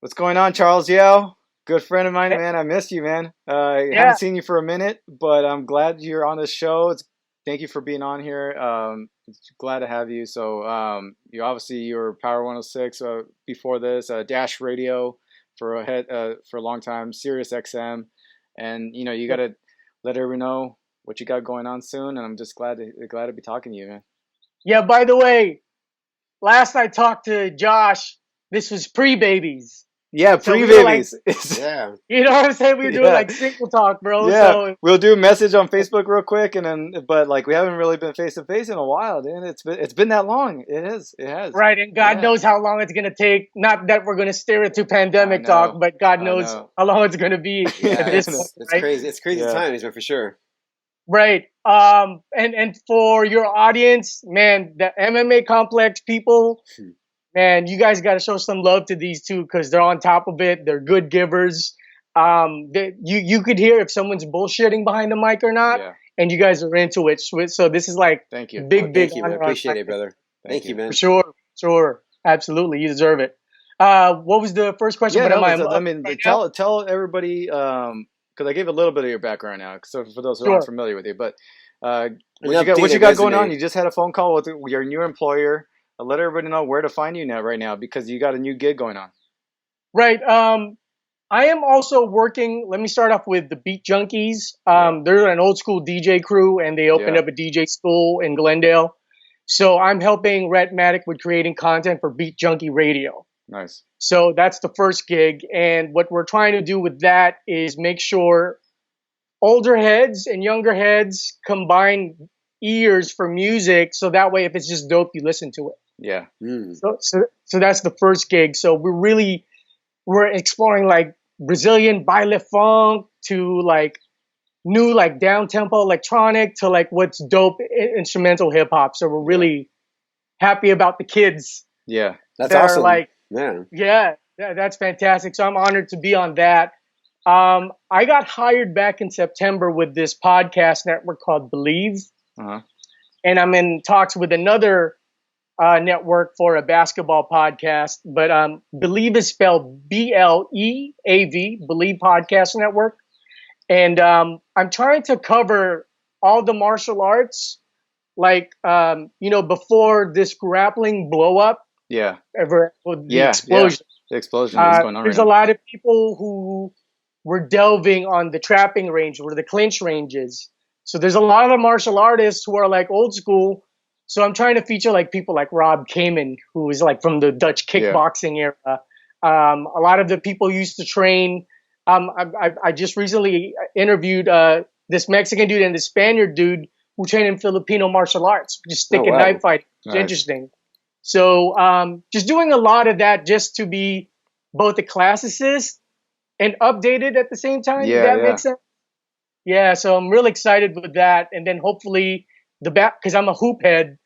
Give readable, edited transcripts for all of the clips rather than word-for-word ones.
What's going on, Charles Yao? Good friend of mine, man. I missed you, man. I haven't seen you for a minute, but I'm glad you're on the show. Thank you for being on here. Glad to have you. So, you were Power 106 before this, Dash Radio for a long time, Sirius XM, and you got to let everyone know what you got going on soon. And I'm just glad to be talking to you, man. Yeah. By the way, last I talked to Josh, this was pre-babies. Yeah, pre-babies. Yeah. You know what I'm saying? We were doing like single talk, bro. Yeah, so, we'll do a message on Facebook real quick, but we haven't really been face to face in a while, dude. It's been that long. It has. Right, and God knows how long it's gonna take. Not that we're gonna steer it to pandemic talk, but God knows how long it's gonna be. Yeah, it's crazy. It's crazy times, for sure. Right. And for your audience, man, the MMA complex people. Man, you guys got to show some love to these two because they're on top of it. They're good givers. You could hear if someone's bullshitting behind the mic or not, and you guys are into it. So this is like thank you, big. Thank you, man. Appreciate it, brother. Thank you, man. For sure, absolutely, you deserve it. What was the first question? Tell everybody because I gave a little bit of your background now, so for those who aren't familiar with you, but what you got going on? You just had a phone call with your new employer. Let everybody know where to find you right now because you got a new gig going on. Right. I am also working. Let me start off with the Beat Junkies. They're an old school DJ crew, and they opened up a DJ school in Glendale. So I'm helping Rhett Maddock with creating content for BeatJunkie Radio. Nice. So that's the first gig, and what we're trying to do with that is make sure older heads and younger heads combine ears for music, so that way if it's just dope, you listen to it. Yeah. So that's the first gig. So we're exploring like Brazilian baile funk to like new like down tempo electronic to like what's dope instrumental hip hop. So we're really happy about the kids. Yeah, that's awesome. That's fantastic. So I'm honored to be on that. I got hired back in September with this podcast network called Bleav, and I'm in talks with another network for a basketball podcast, but Bleav is spelled BLEAV, Bleav Podcast Network, and I'm trying to cover all the martial arts, like before this grappling blow up. Yeah. The explosion. The explosion that's going on. There's a lot of people who were delving on the trapping range, where the clinch range is. So there's a lot of the martial artists who are like old school. So I'm trying to feature like people like Rob Kamen, who is like from the Dutch kickboxing era. A lot of the people used to train. I just recently interviewed this Mexican dude and this Spaniard dude who train in Filipino martial arts, just stick and knife fighting. It's interesting. So just doing a lot of that just to be both a classicist and updated at the same time. Does that make sense? Yeah, so I'm real excited with that. And then hopefully because I'm a hoop head,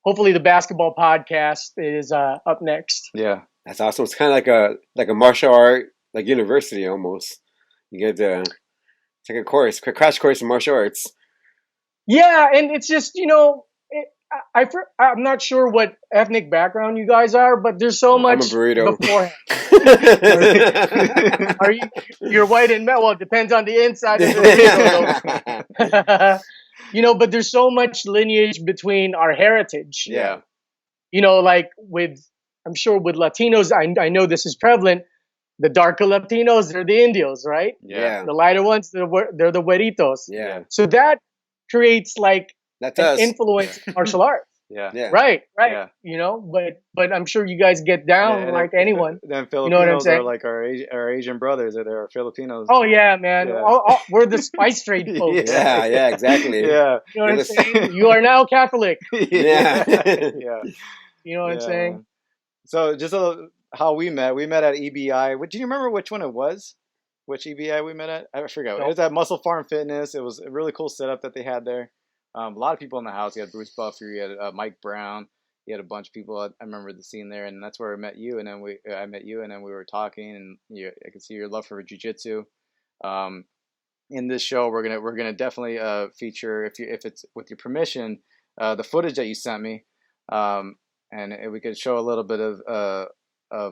hopefully the basketball podcast is up next. Yeah, that's awesome. It's kind of like a martial art, like university almost. You get to take a crash course in martial arts. Yeah, and it's just, I'm not sure what ethnic background you guys are, but there's so much I'm a burrito. Beforehand. You're white and well, it depends on the inside of the burrito. But there's so much lineage between our heritage. Yeah. Like I'm sure with Latinos, I know this is prevalent. The darker Latinos, they're the Indios, right? Yeah. The lighter ones, they're the güeritos. Yeah. So that creates like an influence in martial arts. Yeah. Right. Yeah. But I'm sure you guys get down like anyone. Then Filipinos what I'm saying? are like our Asian brothers. They're Filipinos. Oh yeah, man. Yeah. We're the spice trade folks. Yeah, exactly. Yeah. You know what I'm saying? You are now Catholic. Yeah. You know what I'm saying? So just how we met at EBI. Do you remember which one it was? Which EBI we met at? I forgot. It was at Muscle Farm Fitness. It was a really cool setup that they had there. A lot of people in the house. You had Bruce Buffer. You had Mike Brown. You had a bunch of people. I remember the scene there, and that's where I met you. And then I met you, and then we were talking, and I could see your love for jiu-jitsu. In this show, we're gonna definitely feature, if it's with your permission, the footage that you sent me, and we could show a little bit of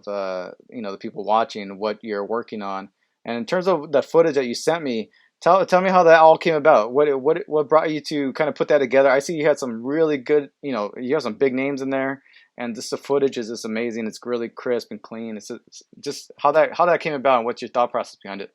the people watching what you're working on. And in terms of the footage that you sent me, tell me how that all came about. What brought you to kind of put that together? I see you had some really good, you have some big names in there, and just the footage is just amazing. It's really crisp and clean. It's just how that came about and what's your thought process behind it.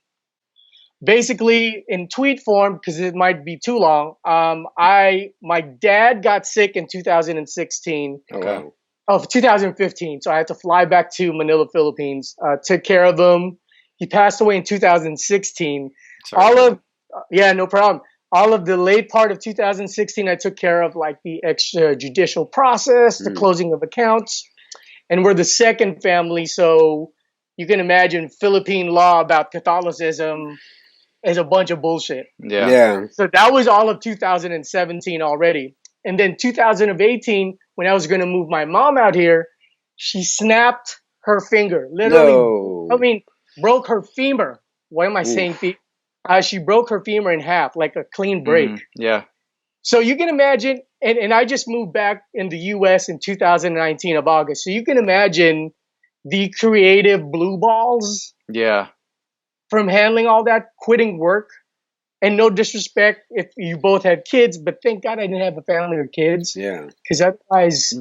Basically, in tweet form, because it might be too long. My dad got sick in 2016. Okay. Oh, 2015. So I had to fly back to Manila, Philippines. Took care of him. He passed away in 2016. Sorry. No problem. All of the late part of 2016, I took care of like the extrajudicial process, the closing of accounts, and we're the second family. So you can imagine Philippine law about Catholicism is a bunch of bullshit. Yeah. So that was all of 2017 already. And then 2018, when I was going to move my mom out here, she snapped her finger. Literally, No. Broke her femur. Why am I saying femur? She broke her femur in half, like a clean break. Yeah. So you can imagine, and I just moved back in the U.S. in 2019 of August. So you can imagine the creative blue balls. Yeah. From handling all that, quitting work, and no disrespect if you both had kids, but thank God I didn't have a family or kids. Yeah. Because otherwise,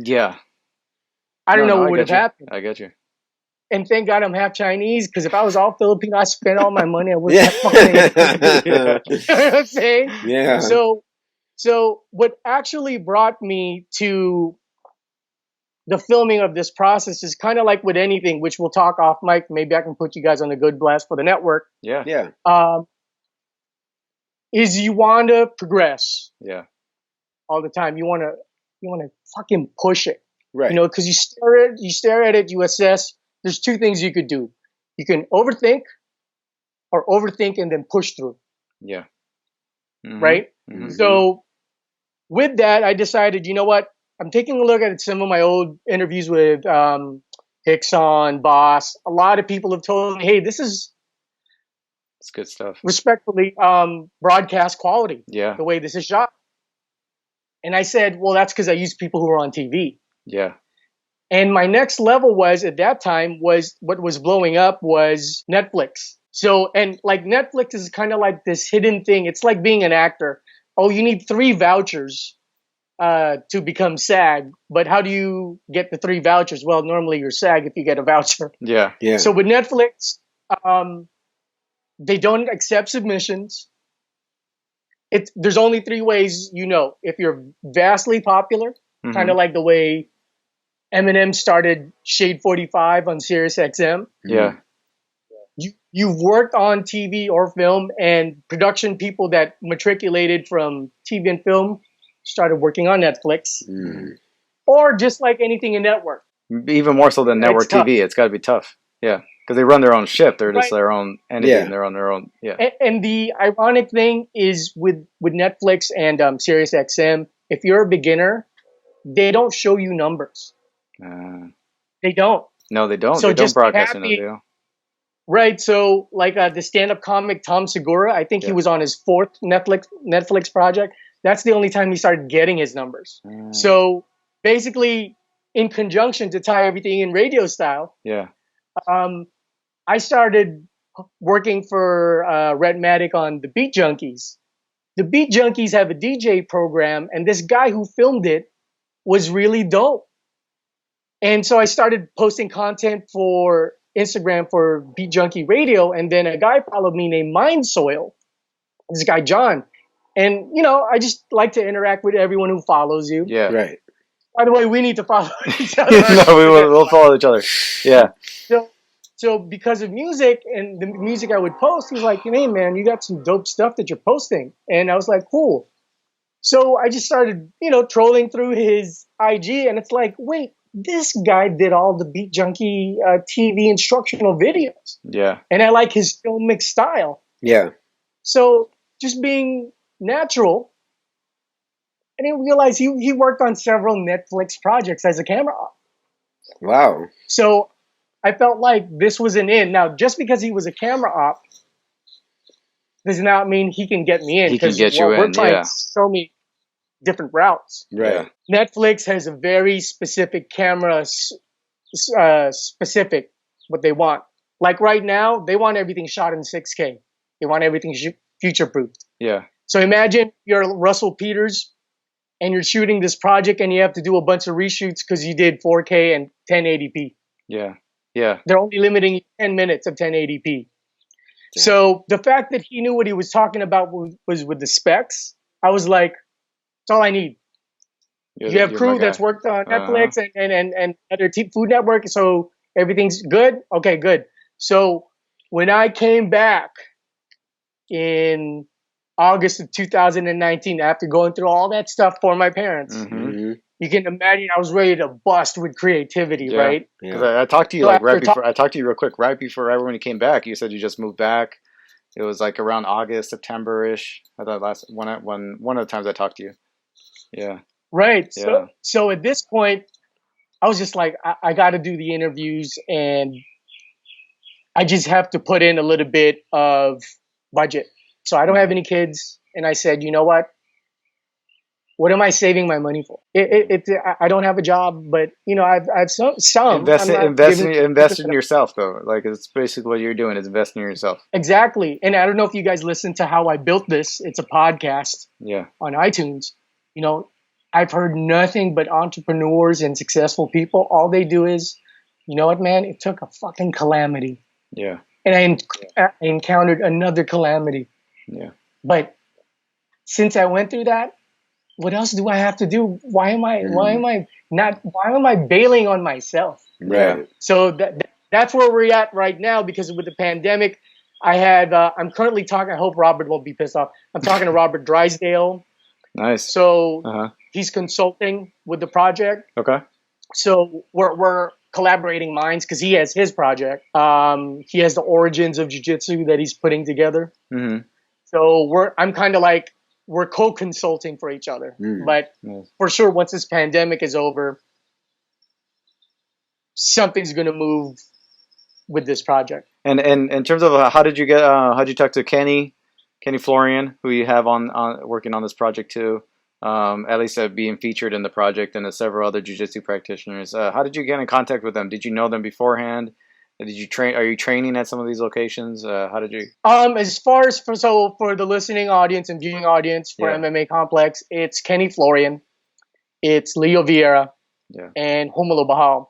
I don't know what would have happened. I get you. And thank God I'm half Chinese, because if I was all Filipino, I spent all my money. I wouldn't have money. You know what I'm saying? Yeah. So what actually brought me to the filming of this process is kind of like with anything, which we'll talk off mic. Maybe I can put you guys on a good blast for the network. Yeah. Is you want to progress. Yeah. All the time. You want to fucking push it. Right. Because you stare at it, you assess. There's two things you could do. You can overthink or overthink and then push through. Yeah. Mm-hmm. Right? Mm-hmm. So with that, I decided, you know what? I'm taking a look at some of my old interviews with Hickson, Boss. A lot of people have told me, hey, this is it's good stuff. Respectfully, broadcast quality. Yeah. The way this is shot. And I said, well, that's because I use people who are on TV. Yeah. And my next level was, at that time, was what was blowing up was Netflix. So, and like Netflix is kind of like this hidden thing. It's like being an actor. Oh, you need 3 vouchers to become SAG. But how do you get the 3 vouchers? Well, normally you're SAG if you get a voucher. Yeah. Yeah. So with Netflix, they don't accept submissions. There's only 3 ways, if you're vastly popular, kind of like the way Eminem started Shade 45 on Sirius XM. Yeah. You've worked on TV or film, and production people that matriculated from TV and film started working on Netflix. Or just like anything in network. Even more so than network TV, it's got to be tough. Yeah. Because they run their own ship. They're just their own entity. Yeah. And they're on their own. Yeah. And the ironic thing is with Netflix and Sirius XM, if you're a beginner, they don't show you numbers. They don't. No, they don't. So they don't broadcast in the video. Right. So like the stand-up comic Tom Segura, I think he was on his 4th Netflix project. That's the only time he started getting his numbers. So basically, in conjunction to tie everything in radio style, I started working for Redmatic on the Beat Junkies. The Beat Junkies have a DJ program, and this guy who filmed it was really dope. And so I started posting content for Instagram for BeatJunkie Radio, and then a guy followed me named Mindsoil, this guy John. And, I just like to interact with everyone who follows you. Yeah. Right. By the way, we need to follow each other. No, we'll follow each other. Yeah. So because of music and the music I would post, he's like, hey, man, you got some dope stuff that you're posting. And I was like, cool. So I just started, trolling through his IG, and it's like, wait, this guy did all the BeatJunkie TV instructional videos. Yeah. And I like his filmic style. Yeah. So just being natural, I didn't realize he worked on several Netflix projects as a camera op. Wow. So I felt like this was an in. Now, just because he was a camera op does not mean he can get me in. He can get you in, we're trying to show me different routes. Right. Netflix has a very specific camera specific what they want. Like right now, they want everything shot in 6K. They want everything future-proofed. Yeah. So imagine you're Russell Peters and you're shooting this project and you have to do a bunch of reshoots because you did 4K and 1080p. Yeah. Yeah. They're only limiting you 10 minutes of 1080p. Damn. So the fact that he knew what he was talking about was with the specs, I was like, that's all I need. You have crew that's worked on Netflix and other Food Network, so everything's good? Okay, good. So when I came back in August of 2019, after going through all that stuff for my parents, you can imagine I was ready to bust with creativity, right? Because I talked to you like right before. I talked to you real quick right when you came back. You said you just moved back. It was like around August, September-ish. I thought one of the times I talked to you. Yeah. Right. Yeah. So at this point, I was just like, I got to do the interviews, and I just have to put in a little bit of budget. So I don't have any kids, and I said, you know what? What am I saving my money for? I don't have a job, but I've some. Invest in yourself, though. Like it's basically what you're doing is investing in yourself. Exactly. And I don't know if you guys listened to how I built this. It's a podcast. Yeah. On iTunes. I've heard nothing but entrepreneurs and successful people. All they do is, you know what, man? It took a fucking calamity. Yeah. And I encountered another calamity. Yeah. But since I went through that, what else do I have to do? Why am I bailing on myself? Right. So that's where we're at right now, because with the pandemic, I'm currently talking, I hope Robert won't be pissed off. I'm talking to Robert Drysdale. Nice. So he's consulting with the project. Okay. So we're collaborating minds because he has his project. He has the origins of jiu-jitsu that he's putting together. Mm-hmm. So I'm kind of like, we're co-consulting for each other. But for sure, once this pandemic is over, something's going to move with this project. And in terms of how'd you talk to Kenny Florian, who you have on working on this project too, at least being featured in the project, and several other jiu-jitsu practitioners. How did you get in contact with them? Did you know them beforehand? Did you train? Are you training at some of these locations? How did you? As far as for the listening audience and viewing audience for MMA Complex, it's Kenny Florian, it's Leo Vieira, and Humalo Bahal.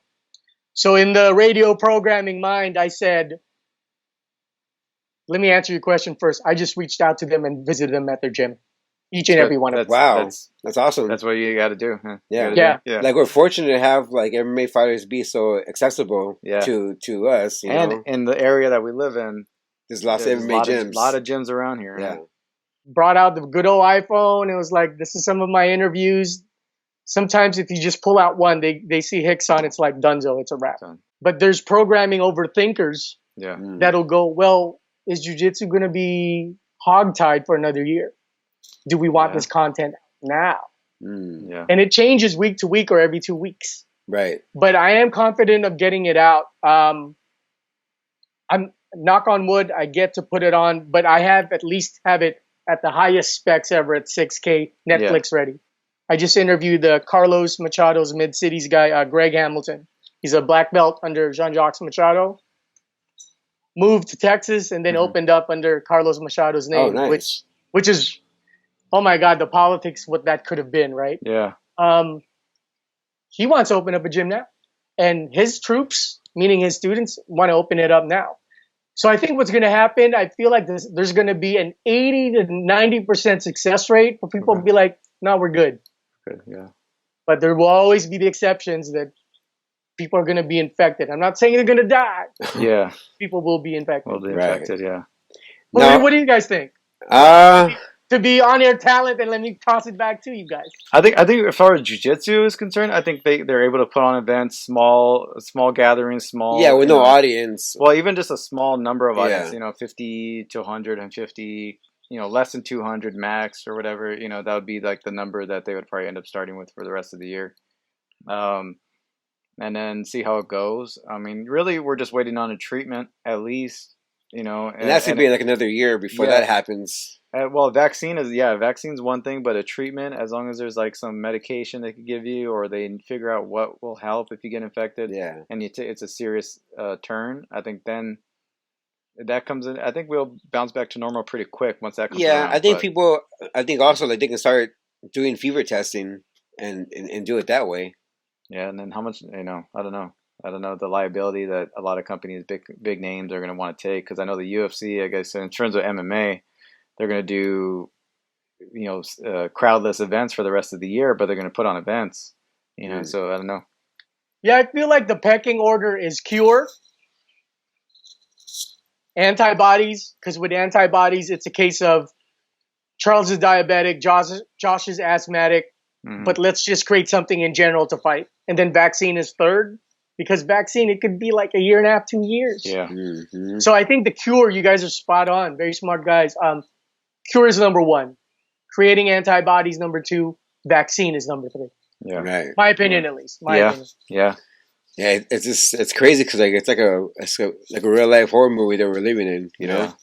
So in the radio programming mind, I said, let me answer your question first. I just reached out to them and visited them at their gym. Each and every one of them. Wow. That's awesome. That's what you got to do. Huh? Yeah. Like we're fortunate to have like MMA fighters be so accessible to us. And in the area that we live in, there's lots of MMA gyms. A lot of gyms around here. Yeah. Right? Brought out the good old iPhone. It was like, this is some of my interviews. Sometimes if you just pull out one, they see Hicks on, it's like dunzo, it's a wrap. But there's programming overthinkers that'll go, well, is jiu-jitsu going to be hogtied for another year? Do we want this content now? And it changes week to week or every 2 weeks. Right. But I am confident of getting it out. I'm knock on wood, I get to put it on, but I have at least have it at the highest specs ever at 6K Netflix ready. I just interviewed Carlos Machado's Mid-Cities guy, Greg Hamilton. He's a black belt under Jean-Jacques Machado. Moved to Texas and then opened up under Carlos Machado's name, which is, oh my God, the politics, what that could have been, right? Yeah. He wants to open up a gym now. And his troops, meaning his students, want to open it up now. So I think what's going to happen, I feel like there's going to be an 80 to 90% success rate for people to be like, no, we're good. Good, yeah. But there will always be the exceptions that people are going to be infected. I'm not saying they're going to die. Yeah. People will be infected. Will be infected, yeah. Well, what do you guys think? To be on-air talent, and let me toss it back to you guys. I think as far as jiu-jitsu is concerned, I think they're able to put on events, small gatherings, with no audience. Well, even just a small number of audience, 50 to 150, less than 200 max or whatever, that would be like the number that they would probably end up starting with for the rest of the year. And then see how it goes. I mean, really, we're just waiting on a treatment at least, and that's going to be like another year before that happens. Well, vaccine's one thing, but a treatment, as long as there's like some medication they could give you, or they figure out what will help if you get infected, and it's a serious turn, I think then that comes in. I think we'll bounce back to normal pretty quick once that comes around. I think I think also like they can start doing fever testing and do it that way. Yeah, and then how much, I don't know. I don't know the liability that a lot of companies, big names, are going to want to take, because I know the UFC, I guess, in terms of MMA, they're going to do, crowdless events for the rest of the year, but they're going to put on events, so I don't know. Yeah, I feel like the pecking order is cure, antibodies, because with antibodies, it's a case of Charles is diabetic, Josh is asthmatic, but let's just create something in general to fight. And then vaccine is third, because vaccine, it could be like a year and a half, 2 years. Yeah. Mm-hmm. So I think the cure, you guys are spot on. Very smart guys. Cure is number one. Creating antibodies, number two. Vaccine is number three. Yeah. Right. My opinion, at least. My opinion. Yeah. Yeah, it's crazy because like it's like a real life horror movie that we're living in, you know?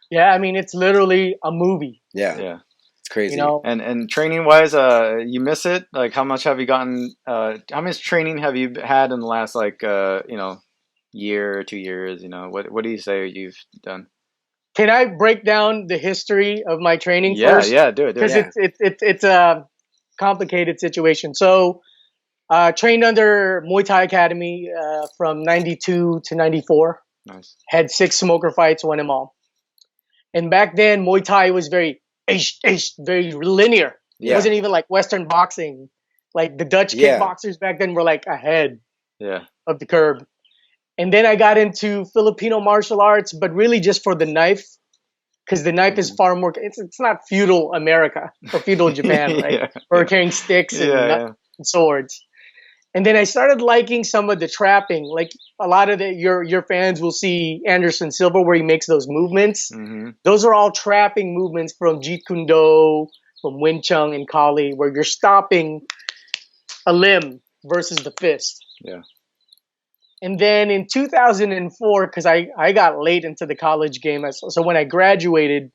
Yeah, I mean it's literally a movie. Yeah. It's crazy. And training wise, you miss it? Like how much have you gotten how much training have you had in the last year or 2 years, What do you say you've done? Can I break down the history of my training first? Yeah, do it. Because it's a complicated situation. So, trained under Muay Thai Academy from 92 to 94. Nice. Had 6 smoker fights, won them all. And back then, Muay Thai was very linear. Yeah. It wasn't even like Western boxing. Like the Dutch kickboxers back then were like ahead of the curve. And then I got into Filipino martial arts, but really just for the knife, because the knife is far more. It's not feudal America or feudal Japan, right? Or carrying sticks and swords. And then I started liking some of the trapping. Like a lot of your fans will see Anderson Silva where he makes those movements. Mm-hmm. Those are all trapping movements from Jeet Kune Do, from Wing Chun and Kali, where you're stopping a limb versus the fist. Yeah. And then in 2004, because I got late into the college game, so when I graduated,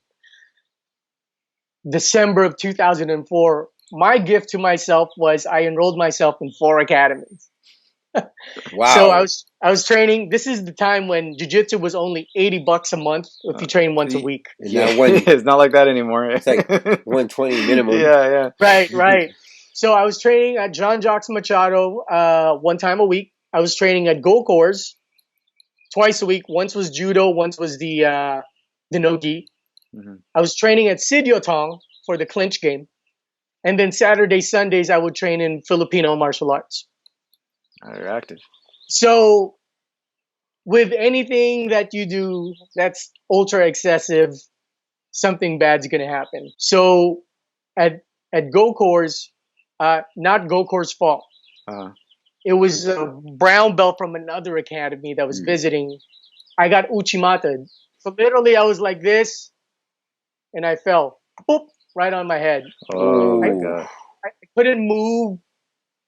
December of 2004, my gift to myself was I enrolled myself in 4 academies. Wow! So I was training. This is the time when jiu-jitsu was only $80 a month if you train once a week. It's not like that anymore. It's like $120 minimum. Yeah. Right. So I was training at John Jacques Machado 1 time a week. I was training at Gokors twice a week. Once was judo, once was the no-gi. Mm-hmm. I was training at Sidyotong for the clinch game. And then Saturdays, Sundays, I would train in Filipino martial arts. You're active. So with anything that you do that's ultra excessive, something bad's going to happen. So at Gokors, not Gokors' fault. It was a brown belt from another academy that was visiting. I got Uchimata. So literally I was like this, and I fell. Boop, right on my head. Oh, my God. I couldn't move,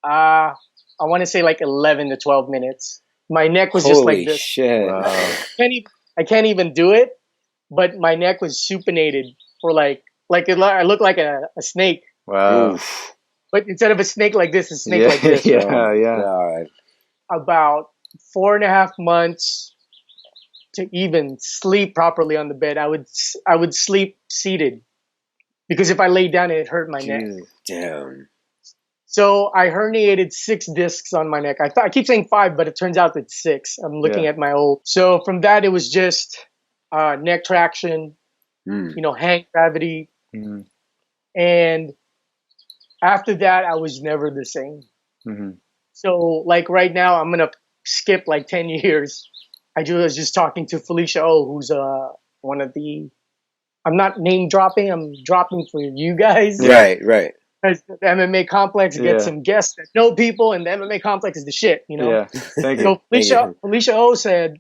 I want to say like 11 to 12 minutes. My neck was just like this. Holy shit. Wow. I can't even do it, but my neck was supinated for I looked like a snake. Wow. Oof. But instead of a snake like this, a snake like this. Yeah. God. About 4.5 months to even sleep properly on the bed. I would sleep seated because if I lay down, it hurt my neck. Damn. So I herniated 6 discs on my neck. I keep saying 5, but it turns out it's 6. I'm looking at my old. So from that, it was just neck traction, hand gravity, and after that, I was never the same. Mm-hmm. So, like right now, I'm gonna skip like 10 years. I was just talking to Felicia O, who's one of the. I'm not name dropping. I'm dropping for you guys. Right. Because the MMA complex gets some guests that know people, and the MMA complex is the shit. Yeah. Thank you. So Felicia O said,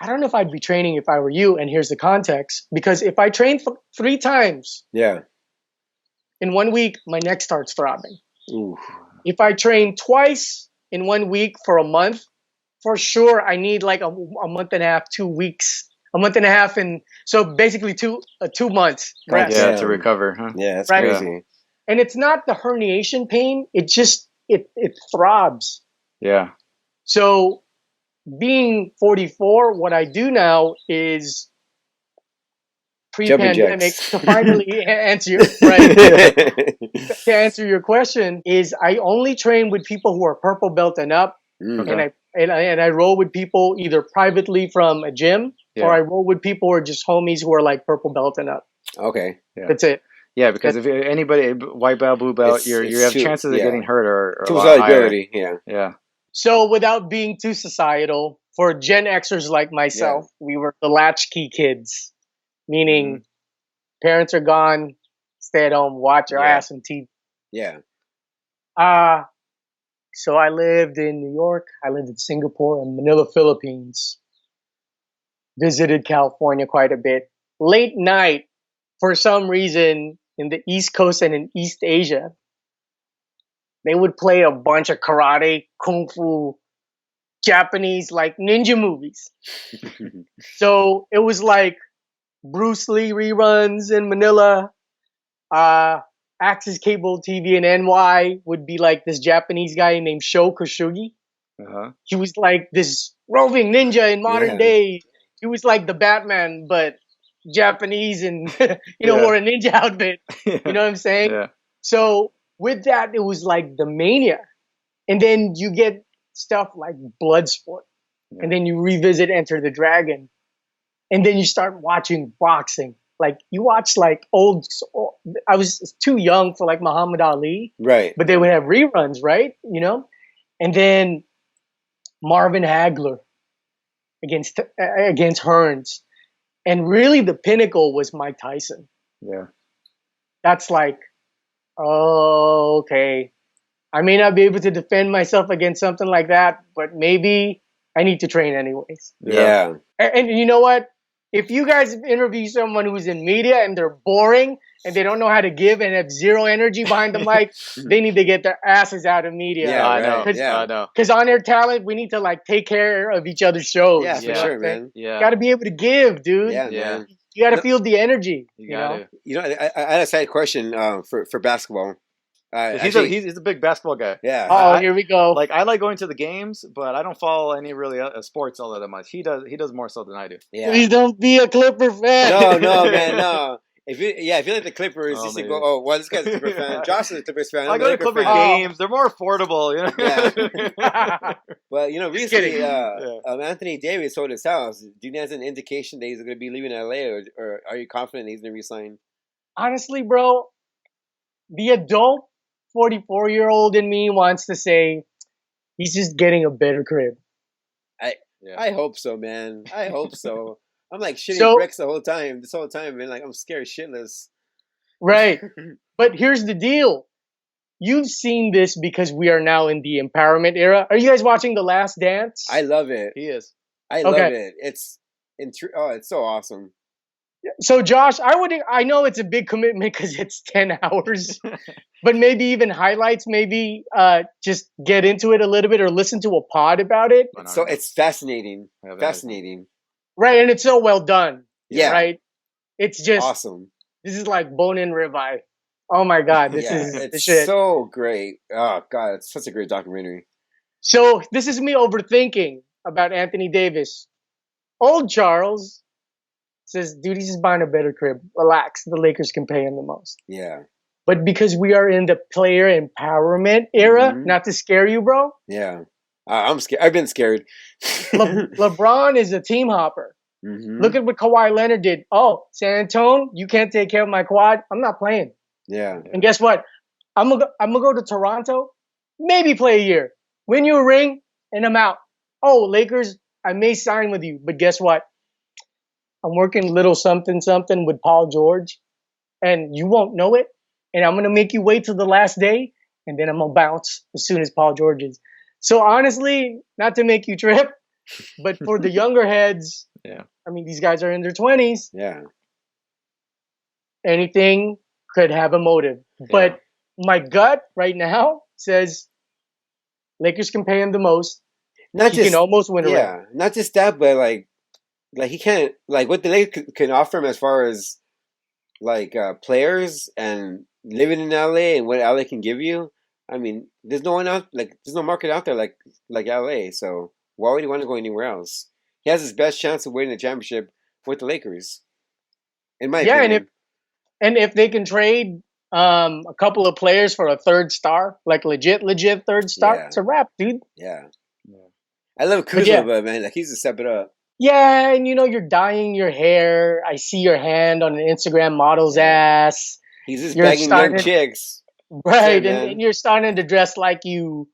"I don't know if I'd be training if I were you." And here's the context: because if I train 3 times, in 1 week, my neck starts throbbing. Ooh. If I train twice in 1 week for a month, for sure I need like a month and a half, 2 weeks a month and a half, and so basically 2 months rest. Yeah, to recover, huh? Yeah, that's Right. crazy. And it's not the herniation pain; it just it throbs. Yeah. So, being 44, what I do now is pre-pandemic to finally answer your to answer your question is I only train with people who are purple belt and up, Okay. and I roll with people either privately from a gym or I roll with people who are just homies who are like purple belt and up. Okay. Yeah. That's it. Yeah, because if anybody white belt, blue belt, you have chances of getting hurt are a lot higher. Yeah. So without being too societal, for Gen Xers like myself, we were the latchkey kids, meaning parents are gone, stay at home, watch your ass on TV. Yeah. So I lived in New York, I lived in Singapore and Manila, Philippines. Visited California quite a bit. Late night, for some reason, in the East Coast and in East Asia, they would play a bunch of karate, kung fu, Japanese, like ninja movies. So it was like Bruce Lee reruns in Manila. Access Cable TV in NY would be like this Japanese guy named Sho Kosugi. He was like this roving ninja in modern day. He was like the Batman, but Japanese and, wore a ninja outfit. You know what I'm saying? Yeah. So with that, it was like the mania. And then you get stuff like Bloodsport. Yeah. And then you revisit Enter the Dragon. And then you start watching boxing. Like you watch like I was too young for like Muhammad Ali. Right. But they would have reruns, right? And then Marvin Hagler against Hearns. And really the pinnacle was Mike Tyson. Yeah. That's like, oh, okay. I may not be able to defend myself against something like that, but maybe I need to train anyways. Yeah. And you know what? If you guys interview someone who's in media and they're boring and they don't know how to give and have zero energy behind the mic, they need to get their asses out of media. Yeah, I know. Because on Air Talent, we need to like take care of each other's shows. Yeah, for sure, man. Yeah. Got to be able to give, dude. Yeah, man. You got to feel the energy. You got to. I had a side question for basketball. He's a big basketball guy. Yeah. Oh, here we go. Like I like going to the games, but I don't follow any really sports all that much. He does more so than I do. Yeah. Please don't be a Clipper fan. No, man, no. If you like the Clippers, you should go. Oh, well, this guy's a Clipper fan. Josh is a Clippers fan. I go to Clipper games. They're more affordable. Yeah. Well, recently, Anthony Davis sold his house. Do you think that's an indication that he's going to be leaving LA, or are you confident he's going to resign? Honestly, bro, the adult 44-year-old in me wants to say he's just getting a better crib. I hope so, man. I hope so. I'm like shitting bricks this whole time, man. Like I'm scared shitless. Right. But here's the deal. You've seen this because we are now in the empowerment era. Are you guys watching The Last Dance? I love it. He is. I love it. It's so awesome. So Josh, I know it's a big commitment because it's 10 hours, but maybe even highlights, maybe just get into it a little bit or listen to a pod about it. So it's fascinating. Fascinating. Right, and it's so well done. Yeah. Right? It's just awesome. This is like bone in ribeye. Oh my God, this is it's shit. So great. Oh God, it's such a great documentary. So this is me overthinking about Anthony Davis. Old Charles says, dude, he's just buying a better crib. Relax. The Lakers can pay him the most. Yeah. But because we are in the player empowerment era, not to scare you, bro. Yeah. I'm scared. I've been scared. LeBron is a team hopper. Look at what Kawhi Leonard did. Oh, San Antonio, you can't take care of my quad. I'm not playing. Yeah. And guess what? I'm gonna go to Toronto, maybe play a year, win you a ring, and I'm out. Oh, Lakers, I may sign with you, but guess what? I'm working little something with Paul George, and you won't know it. And I'm gonna make you wait till the last day, and then I'm gonna bounce as soon as Paul George is. So honestly, not to make you trip, but for the younger heads, I mean, these guys are in their 20s. Yeah. Anything could have a motive. But my gut right now says Lakers can pay him the most. He can almost win a ring. Not just that, but like like he can't like what the Lakers can offer him as far as like players and living in LA and what LA can give you. I mean, there's no one out there's no market out there like LA. So why would he want to go anywhere else? He has his best chance of winning the championship with the Lakers, in my opinion. And if they can trade a couple of players for a third star, like legit third star, it's a wrap, dude. Yeah. I love Kuzma, but man, like he's to step it up. Yeah, and you're dyeing your hair. I see your hand on an Instagram model's ass. He's just begging young chicks. Right, and you're starting to dress like you're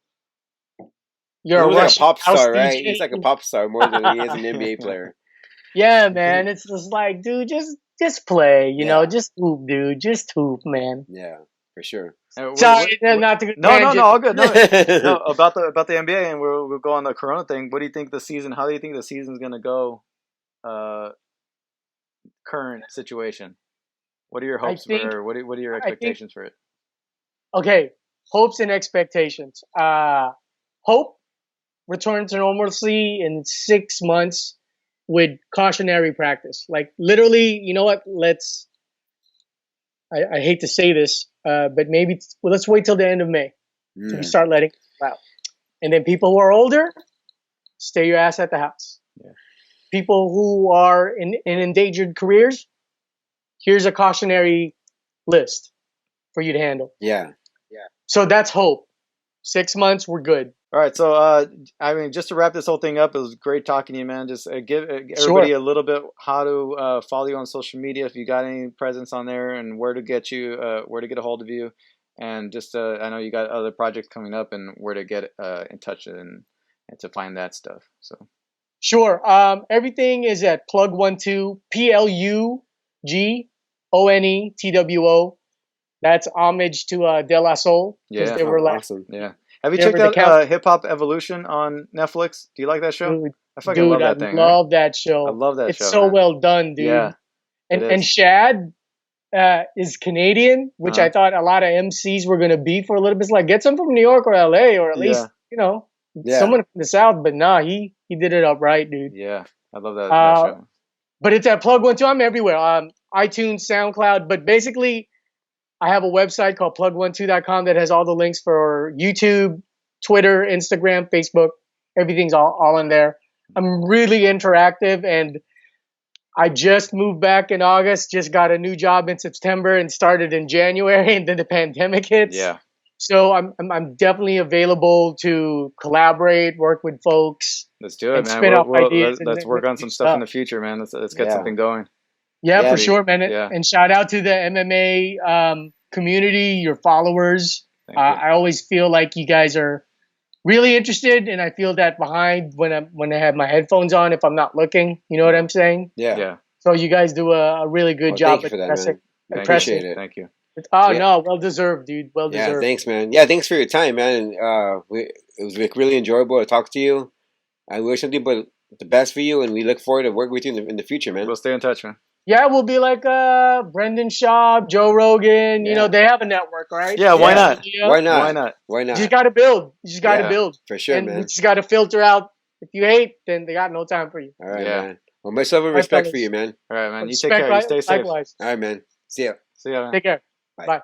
like a pop star, right? He's like a pop star more than he is an NBA player. Yeah, man. It's just like, dude, just play, just hoop, dude. Just hoop, man. Yeah, for sure. Sorry, not to No, all good. No, about the NBA, and we'll go on the Corona thing. What do you think how do you think the season's gonna go? Current situation. What are your hopes for? What are your expectations for it? Okay, hopes and expectations. Hope return to normalcy in 6 months with cautionary practice. Like literally, you know what? I hate to say this, but maybe let's wait till the end of May to start letting people out. And then people who are older, stay your ass at the house. Yeah. People who are in endangered careers, here's a cautionary list for you to handle. Yeah. So that's hope. 6 months, we're good. All right, so just to wrap this whole thing up, it was great talking to you, man. Just give everybody a little bit how to follow you on social media if you got any presence on there, and where to get you, where to get a hold of you, and just I know you got other projects coming up, and where to get in touch and to find that stuff. So sure, everything is at Plug12 PLUGONETWO. That's homage to De La Soul. Yeah, they were awesome. Yeah. Have you checked out Hip Hop Evolution on Netflix? Do you like that show? Dude, I fucking love that thing. I love that show. I love that show. It's so well done, dude. Yeah. And Shad is Canadian, which I thought a lot of MCs were going to be for a little bit. It's like, get some from New York or LA, or at least, someone from the South. But nah, he did it up right, dude. Yeah. I love that show. But it's at Plug12. I'm everywhere. iTunes, SoundCloud. But basically, I have a website called plug12.com that has all the links for YouTube, Twitter, Instagram, Facebook. Everything's all in there. I'm really interactive, and I just moved back in August, just got a new job in September, and started in January, and then the pandemic hits. Yeah. So I'm definitely available to collaborate, work with folks. Let's do it, man. Let's work on some stuff in the future, man. Let's get something going. Yeah, for sure, man. Yeah. And shout out to the MMA community, your followers. I always feel like you guys are really interested, and I feel that behind when I have my headphones on if I'm not looking. You know what I'm saying? Yeah. So you guys do a really good job. Thank you for that, man. I appreciate it. Thank you. No, well deserved, dude. Well deserved. Yeah, thanks, man. Yeah, thanks for your time, man. And it was really enjoyable to talk to you. I wish nothing but the best for you, and we look forward to working with you in the future, man. We'll stay in touch, man. Yeah, we'll be like Brendan Schaub, Joe Rogan. You know, they have a network, right? Yeah, why not? Why not? You just got to build. You just got to build. For sure, and man. You just got to filter out. If you hate, then they got no time for you. All right, man. Well, much love and respect for you, man. All right, man. You take care. You stay safe. Likewise. All right, man. See ya. See ya, man. Take care. Bye. Bye.